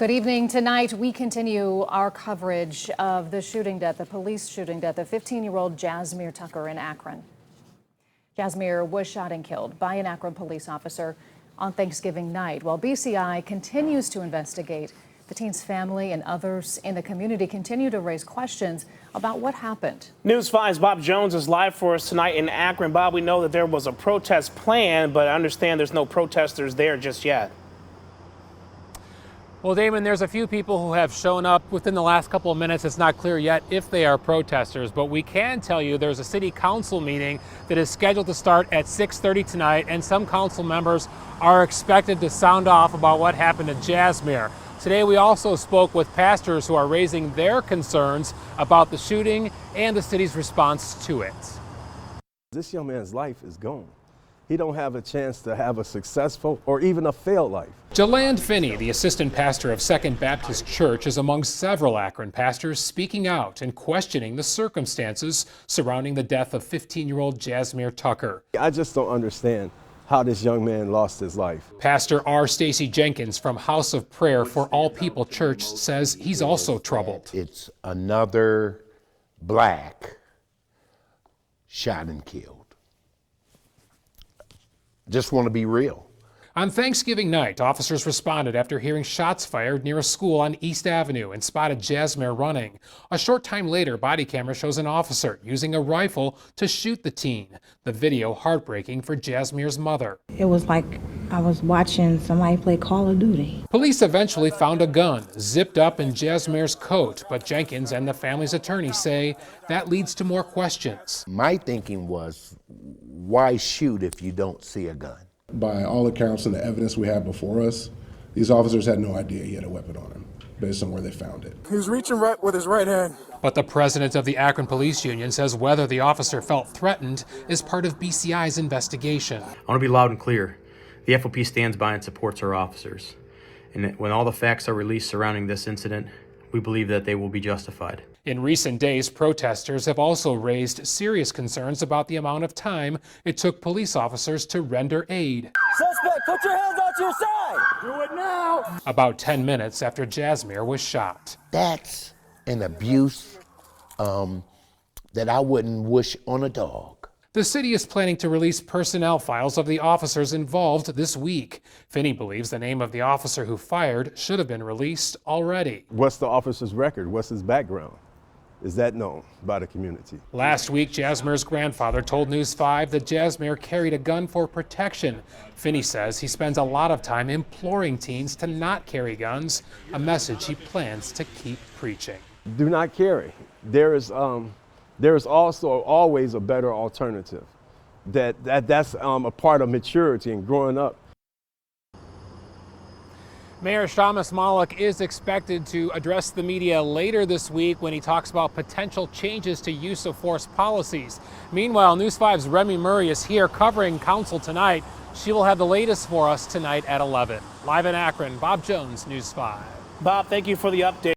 Good evening. Tonight, we continue our coverage of the shooting death, the police shooting death of 15-year-old Jazmir Tucker in Akron. Jazmir was shot and killed by an Akron police officer on Thanksgiving night. While BCI continues to investigate, the teen's family and others in the community continue to raise questions about what happened. News 5's Bob Jones is live for us tonight in Akron. Bob, we know that there was a protest planned, but I understand there's no protesters there just yet. Well, Damon, there's a few people who have shown up within the last couple of minutes. It's not clear yet if they are protesters, but we can tell you there's a city council meeting that is scheduled to start at 6:30 tonight, and some council members are expected to sound off about what happened to Jazmir. Today, we also spoke with pastors who are raising their concerns about the shooting and the city's response to it. This young man's life is gone. He don't have a chance to have a successful or even a failed life. Jaland Finney, the assistant pastor of Second Baptist Church, is among several Akron pastors speaking out and questioning the circumstances surrounding the death of 15-year-old Jazmir Tucker. I just don't understand how this young man lost his life. Pastor R. Stacy Jenkins from House of Prayer for All People Church says he's also troubled. It's another black shot and killed. Just want to be real. On Thanksgiving night, officers responded after hearing shots fired near a school on East Avenue and spotted Jazmir running. A short time later, body camera shows an officer using a rifle to shoot the teen. The video heartbreaking for Jazmir's mother. It was like I was watching somebody play Call of Duty. Police eventually found a gun zipped up in Jazmir's coat, but Jenkins and the family's attorney say that leads to more questions. My thinking was, why shoot if you don't see a gun? By all accounts and the evidence we have before us, these officers had no idea he had a weapon on him, based on where they found it. He was reaching right with his right hand. But the president of the Akron Police Union says whether the officer felt threatened is part of BCI's investigation. I want to be loud and clear. The FOP stands by and supports our officers. And when all the facts are released surrounding this incident, we believe that they will be justified. In recent days, protesters have also raised serious concerns about the amount of time it took police officers to render aid. Suspect, put your hands out to your side. Do it now. About 10 minutes after Jazmir was shot. That's an abuse that I wouldn't wish on a dog. The city is planning to release personnel files of the officers involved this week. Finney believes the name of the officer who fired should have been released already. What's the officer's record? What's his background? Is that known by the community? Last week, Jazmir's grandfather told News 5 that Jazmir carried a gun for protection. Finney says he spends a lot of time imploring teens to not carry guns, a message he plans to keep preaching. Do not carry. There is also always a better alternative. That's a part of maturity and growing up. Mayor Shamus Malik is expected to address the media later this week when he talks about potential changes to use of force policies. Meanwhile, News 5's Remy Murray is here covering council tonight. She will have the latest for us tonight at 11. Live in Akron, Bob Jones, News 5. Bob, thank you for the update.